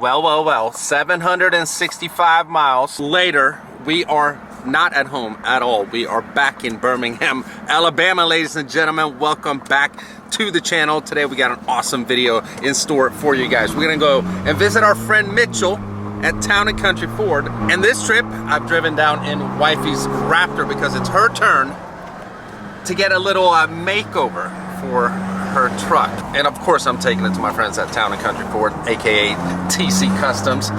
Well, 765 miles later, we are not at home at all. We are back in Birmingham, Alabama, ladies and gentlemen. Welcome back to the channel. Today we got an awesome video in store for you guys. We're gonna go and visit our friend Mitchell at Town & Country Ford. And this trip, I've driven down in wifey's Raptor because it's her turn to get a little makeover for her truck. And of course, I'm taking it to my friends at Town & Country Ford, aka TC Customs,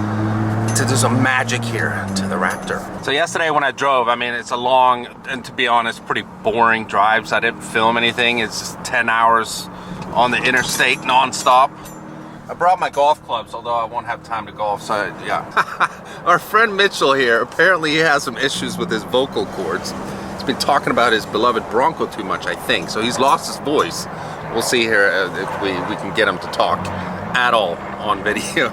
to do some magic here to the Raptor. So yesterday when I drove, I mean, it's a long, and to be honest, pretty boring drive, so I didn't film anything. It's just 10 hours on the interstate nonstop. I brought my golf clubs, although I won't have time to golf, so yeah. Our friend Mitchell here, apparently he has some issues with his vocal cords. He's been talking about his beloved Bronco too much, I think, so he's lost his voice. We'll see here if we can get him to talk at all on video.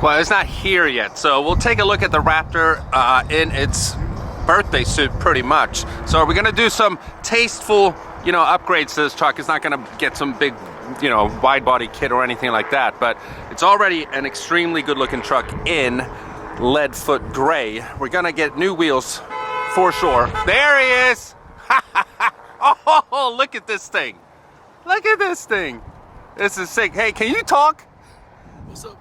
Well, it's not here yet, so we'll take a look at the Raptor in its birthday suit, pretty much. So we're gonna do some tasteful, you know, upgrades to this truck. It's not gonna get some big, you know, wide body kit or anything like that, but it's already an extremely good looking truck in lead foot gray. We're gonna get new wheels for sure. There he is! Oh, look at this thing. Look at this thing. This is sick. Hey, can you talk? What's up?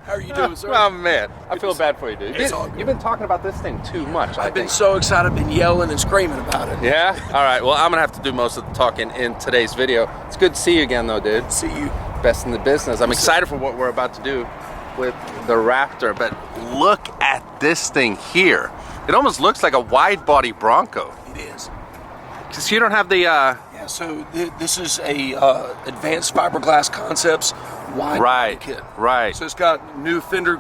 How are you doing, sir? Oh man, I feel bad for you, dude. It's all good. You've been talking about this thing too much. I've been so excited, I've been yelling and screaming about it. Yeah? All right, well, I'm gonna have to do most of the talking in today's video. It's good to see you again though, dude. See you. Best in the business. I'm excited for what we're about to do with the Raptor, but look at this thing here. It almost looks like a wide body Bronco. It is. Because you don't have the Yeah, so this is a advanced fiberglass concepts wide body kit. Right. So it's got new fenders,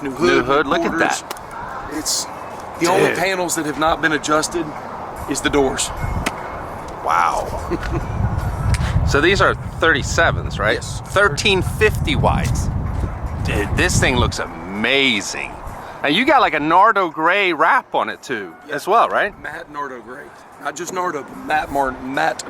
new hood. New hood. Look at quarters. that. It's the only panels that have not been adjusted is the doors. Wow. So these are 37s, right? Yes. 1350 wides. Dude, this thing looks amazing. And you got like a Nardo gray wrap on it too, as well, right? Matte Nardo gray. Not just Nardo, but matte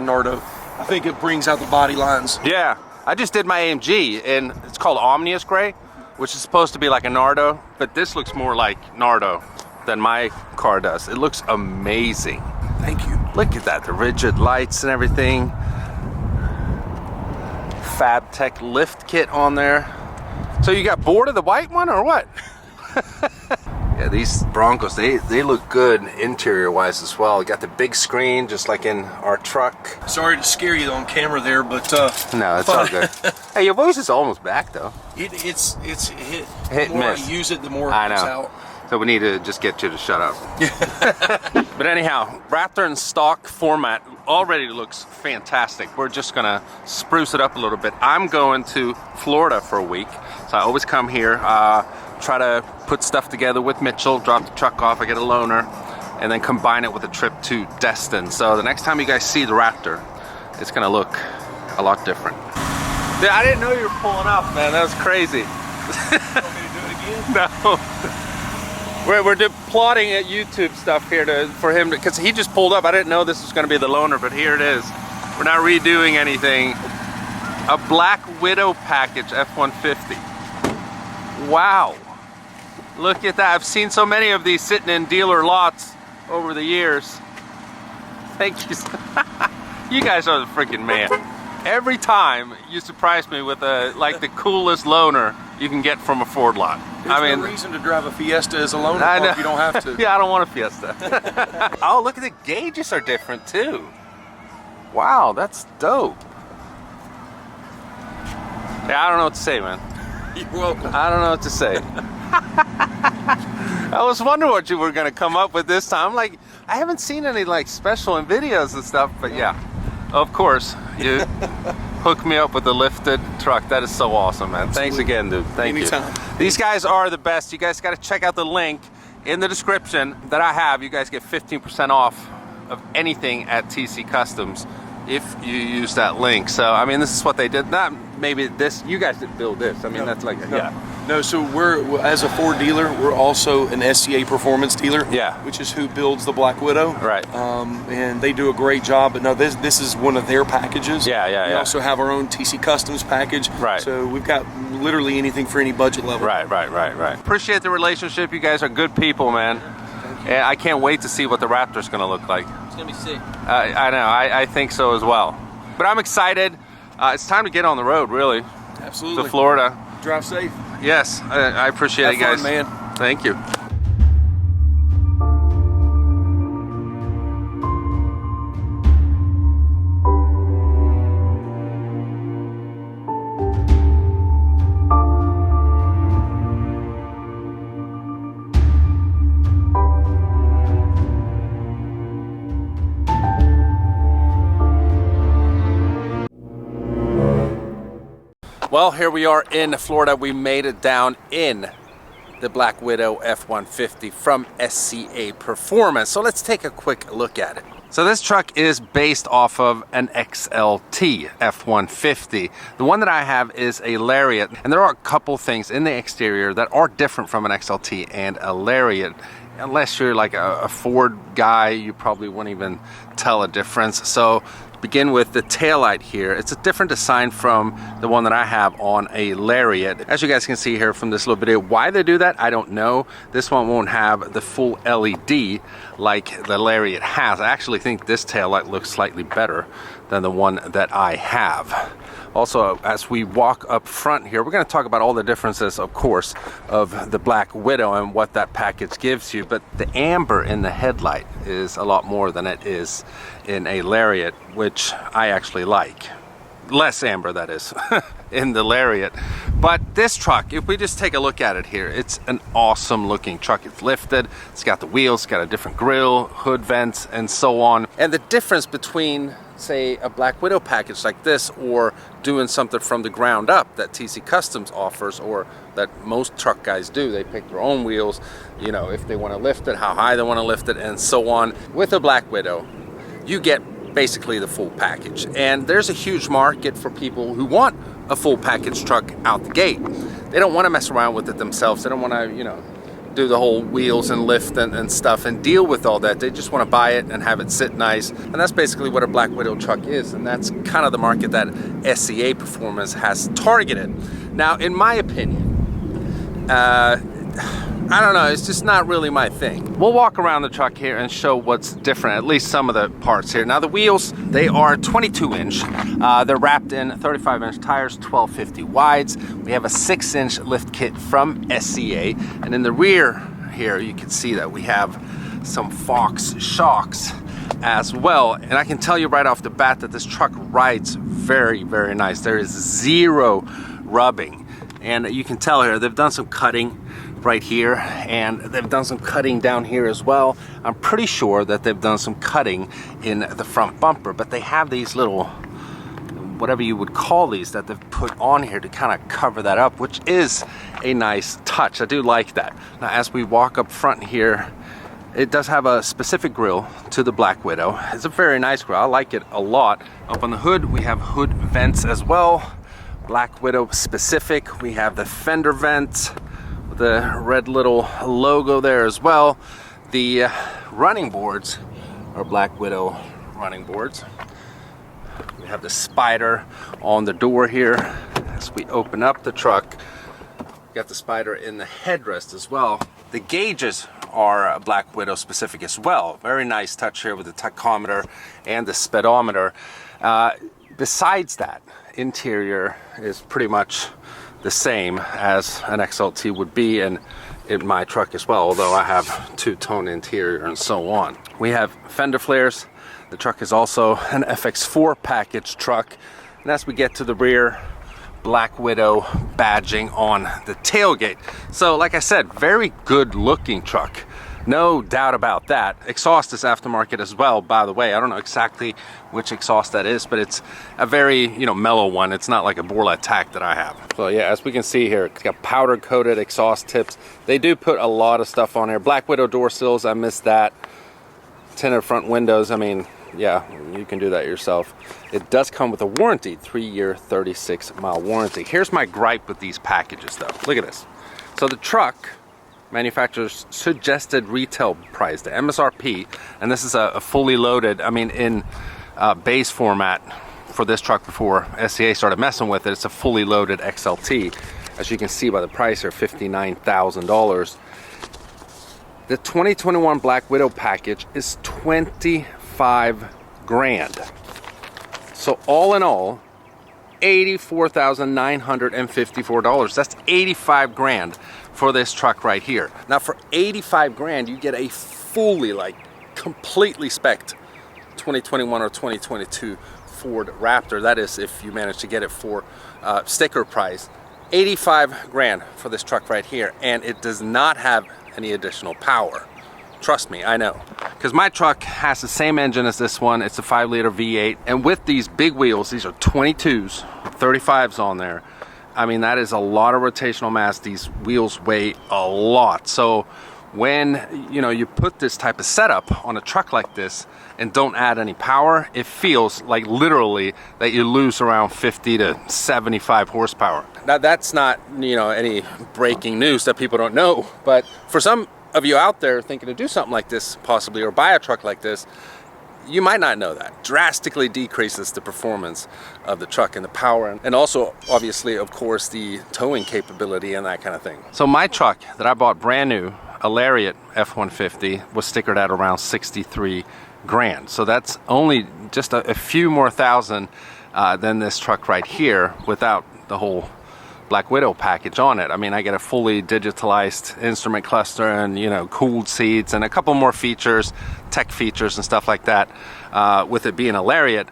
Nardo. I think it brings out the body lines. Yeah. I just did my AMG, and it's called Omnius Gray, which is supposed to be like a Nardo, but this looks more like Nardo than my car does. It looks amazing. Thank you. Look at that, the rigid lights and everything. Fab Tech lift kit on there. So you got bored of the white one or what? Yeah, these Broncos, they look good interior wise as well. You got the big screen just like in our truck. Sorry to scare you on camera there, but no, it's all good. Hey, your voice is almost back though. It's hit and the more miss. I use it, the more it I comes know. out. So we need to just get you to shut up. But anyhow, Raptor in stock format already looks fantastic. We're just gonna spruce it up a little bit. I'm going to Florida for a week, so I always come here, try to put stuff together with Mitchell, drop the truck off, I get a loaner, and then combine it with a trip to Destin. So the next time you guys see the Raptor, it's gonna look a lot different. Dude, I didn't know you were pulling up, man. That was crazy. You want me to do it again? No. We're plotting at YouTube stuff here for him to, because he just pulled up. I didn't know this was going to be the loaner, but here it is. We're not redoing anything. A Black Widow package F150. Wow. Look at that. I've seen so many of these sitting in dealer lots over the years. Thank you. You guys are the freaking man. Every time you surprise me with like the coolest loaner you can get from a Ford lot. There's no reason to drive a Fiesta as a loaner if you don't have to. Yeah, I don't want a Fiesta. Oh, look at the gauges are different too. Wow, that's dope. Yeah, I don't know what to say, man. You're welcome. I don't know what to say. I was wondering what you were gonna come up with this time. Like, I haven't seen any like special in videos and stuff, but yeah, of course you hook me up with the lifted truck. That is so awesome, man. Absolutely. Thanks again, dude. Thank Anytime. you. These guys are the best. You guys got to check out the link in the description that I have. You guys get 15% off of anything at TC Customs if you use that link. So I mean, this is what they did. Not maybe this. You guys didn't build this. I mean, that's like no. yeah. No, so we're, as a Ford dealer, we're also an SCA Performance dealer. Yeah. Which is who builds the Black Widow. Right. And they do a great job. But no, this is one of their packages. Yeah, We also have our own TC Customs package. Right. So we've got literally anything for any budget level. Right. Appreciate the relationship. You guys are good people, man. And I can't wait to see what the Raptor's going to look like. It's going to be sick. I know. I think so as well. But I'm excited. It's time to get on the road, really. Absolutely. To Florida. Drive safe. Yes, I appreciate it, guys. Have fun, man. Thank you. Well, here we are in Florida. We made it down in the Black Widow F150 from SCA Performance. So let's take a quick look at it. So this truck is based off of an XLT F150. The one that I have is a Lariat, and there are a couple things in the exterior that are different from an XLT and a Lariat. Unless you're like a Ford guy, you probably wouldn't even tell a difference. So begin with the taillight here. It's a different design from the one that I have on a Lariat. As you guys can see here from this little video, why they do that, I don't know. This one won't have the full LED like the Lariat has. I actually think this taillight looks slightly better than the one that I have. Also, as we walk up front here, we're going to talk about all the differences, of course, of the Black Widow and what that package gives you. But the amber in the headlight is a lot more than it is in a Lariat, which I actually like. Less amber, that is, in the Lariat. But this truck, if we just take a look at it here, it's an awesome looking truck. It's lifted, it's got the wheels, it's got a different grille, hood vents, and so on. And the difference between, say, a Black Widow package like this or doing something from the ground up that TC Customs offers, or that most truck guys do, they pick their own wheels, you know, if they want to lift it, how high they want to lift it, and so on. With a Black Widow, you get basically the full package, and there's a huge market for people who want a full package truck out the gate. They don't want to mess around with it themselves. They don't want to, you know, do the whole wheels and lift and stuff and deal with all that. They just want to buy it and have it sit nice, and that's basically what a Black Widow truck is, and that's kind of the market that SCA Performance has targeted. Now, in my opinion, I don't know, it's just not really my thing. We'll walk around the truck here and show what's different, at least some of the parts here. Now the wheels, they are 22 inch. They're wrapped in 35 inch tires, 1250 wides. We have a 6-inch lift kit from SCA. And in the rear here, you can see that we have some Fox shocks as well. And I can tell you right off the bat that this truck rides very, very nice. There is zero rubbing. And you can tell here, they've done some cutting right here, and they've done some cutting down here as well. I'm pretty sure that they've done some cutting in the front bumper, but they have these little, whatever you would call these, that they've put on here to kind of cover that up, which is a nice touch. I do like that. Now, as we walk up front here, it does have a specific grille to the Black Widow. It's a very nice grille. I like it a lot. Up on the hood, we have hood vents as well. Black Widow specific. We have the fender vents, the red little logo there as well. The running boards are Black Widow running boards. We have the spider on the door here. As we open up the truck, we got the spider in the headrest as well. The gauges are Black Widow specific as well. Very nice touch here with the tachometer and the speedometer. Besides that, interior is pretty much the same as an XLT would be in my truck as well, although I have two-tone interior and so on. We have fender flares. The truck is also an FX4 package truck. And as we get to the rear, Black Widow badging on the tailgate. So like I said, very good looking truck. No doubt about that. Exhaust is aftermarket as well, by the way. I don't know exactly which exhaust that is, but it's a very, mellow one. It's not like a Borla Tac that I have. So yeah, as we can see here, it's got powder coated exhaust tips. They do put a lot of stuff on here. Black Widow door sills, I missed that. Tinted front windows, I mean, yeah, you can do that yourself. It does come with a warranty, 3-year, 36-mile warranty. Here's my gripe with these packages though. Look at this. So the truck manufacturer's suggested retail price, the MSRP, and this is a fully loaded, I mean in base format for this truck before SCA started messing with it. It's a fully loaded XLT. As you can see by the price here, $59,000. The 2021 Black Widow package is 25 grand. So all in all, $84,954. That's 85 grand for this truck right here. Now for 85 grand, you get a fully, like, completely spec'd 2021 or 2022 Ford Raptor. That is if you manage to get it for sticker price. 85 grand for this truck right here, and it does not have any additional power. Trust me, I know. Because my truck has the same engine as this one. It's a 5-liter V8, and with these big wheels, these are 22s, 35s on there. I mean, that is a lot of rotational mass. These wheels weigh a lot. So when you put this type of setup on a truck like this and don't add any power, it feels like literally that you lose around 50 to 75 horsepower. Now that's not any breaking news that people don't know, but for some of you out there thinking to do something like this possibly, or buy a truck like this, you might not know that. Drastically decreases the performance of the truck and the power, and also obviously of course the towing capability and that kind of thing. So my truck that I bought brand new, a Lariat F150, was stickered at around 63 grand. So that's only just a few more thousand than this truck right here without the whole Black Widow package on it. I mean, I get a fully digitalized instrument cluster and cooled seats and a couple more features, tech features and stuff like that, with it being a Lariat.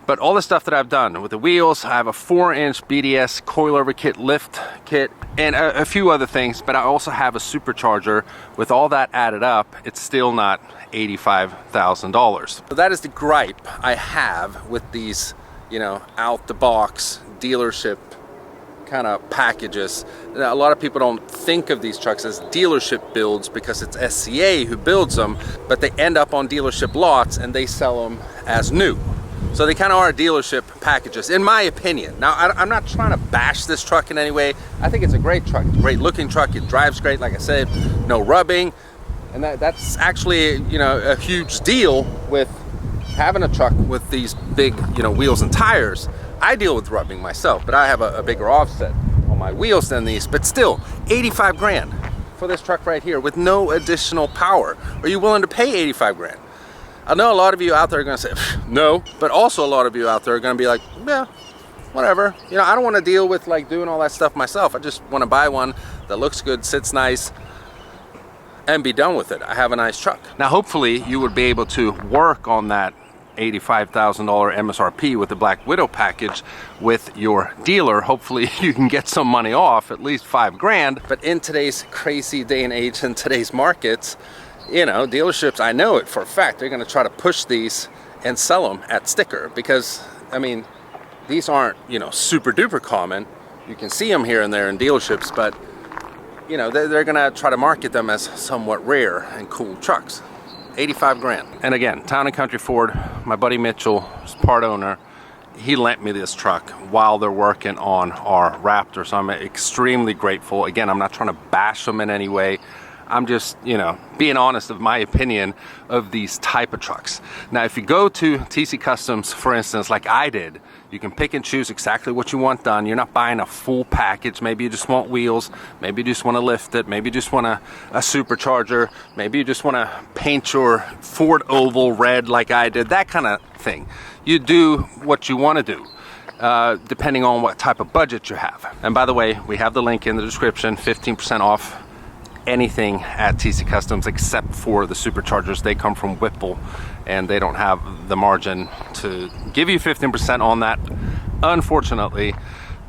But all the stuff that I've done with the wheels, I have a 4-inch BDS coilover kit, lift kit, and a few other things, but I also have a supercharger. With all that added up, it's still not $85,000. So that is the gripe I have with these, out the box dealership kind of packages. Now, a lot of people don't think of these trucks as dealership builds because it's SCA who builds them, but they end up on dealership lots and they sell them as new. So they kind of are dealership packages, in my opinion. Now, I'm not trying to bash this truck in any way. I think it's a great truck. It's a great looking truck. It drives great, like I said, no rubbing. And that's actually, a huge deal with having a truck with these big, wheels and tires. I deal with rubbing myself, but I have a bigger offset on my wheels than these. But still, 85 grand for this truck right here with no additional power. Are you willing to pay 85 grand? I know a lot of you out there are going to say, no, but also a lot of you out there are going to be like, yeah, whatever. I don't want to deal with like doing all that stuff myself. I just want to buy one that looks good, sits nice, and be done with it. I have a nice truck. Now, hopefully you would be able to work on that $85,000 MSRP with the Black Widow package with your dealer. Hopefully you can get some money off, at least 5 grand. But in today's crazy day and age, in today's markets, dealerships, I know it for a fact, they're going to try to push these and sell them at sticker because, I mean, these aren't, super duper common. You can see them here and there in dealerships, but, they're going to try to market them as somewhat rare and cool trucks. 85 grand. And again, Town & Country Ford, my buddy Mitchell is part owner. He lent me this truck while they're working on our Raptor, so I'm extremely grateful. Again, I'm not trying to bash them in any way. I'm just, being honest of my opinion of these type of trucks. Now, if you go to TC Customs, for instance, like I did, you can pick and choose exactly what you want done. You're not buying a full package. Maybe you just want wheels. Maybe you just want to lift it. Maybe you just want a supercharger. Maybe you just want to paint your Ford Oval red like I did, that kind of thing. You do what you want to do. Depending on what type of budget you have. And by the way, we have the link in the description, 15% off anything at TC Customs except for the superchargers. They come from Whipple and they don't have the margin to give you 15% on that, unfortunately.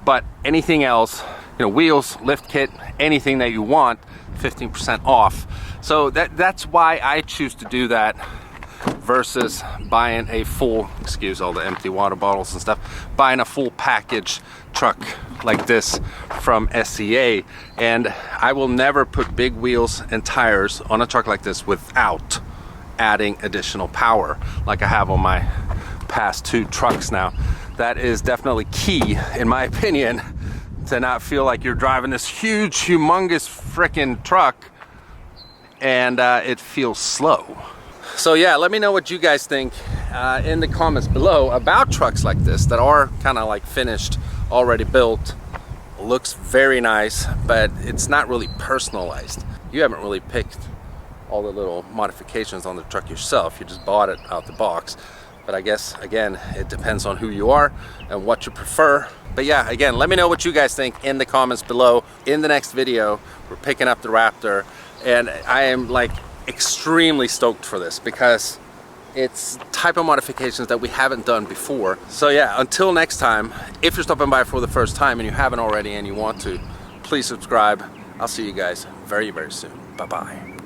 But anything else, wheels, lift kit, anything that you want, 15% off. So that's why I choose to do that versus buying a full, excuse all the empty water bottles and stuff, buying a full package truck like this from SCA. And I will never put big wheels and tires on a truck like this without adding additional power like I have on my past 2 trucks now. That is definitely key, in my opinion, to not feel like you're driving this huge, humongous freaking truck and it feels slow. So yeah, let me know what you guys think in the comments below about trucks like this that are kind of like finished, already built, looks very nice, but it's not really personalized. You haven't really picked all the little modifications on the truck yourself. You just bought it out the box. But I guess, again, it depends on who you are and what you prefer. But yeah, again, let me know what you guys think in the comments below. In the next video, we're picking up the Raptor, and I am like extremely stoked for this because it's type of modifications that we haven't done before. So yeah, until next time, if you're stopping by for the first time and you haven't already and you want to, please subscribe. I'll see you guys very, very soon. Bye-bye.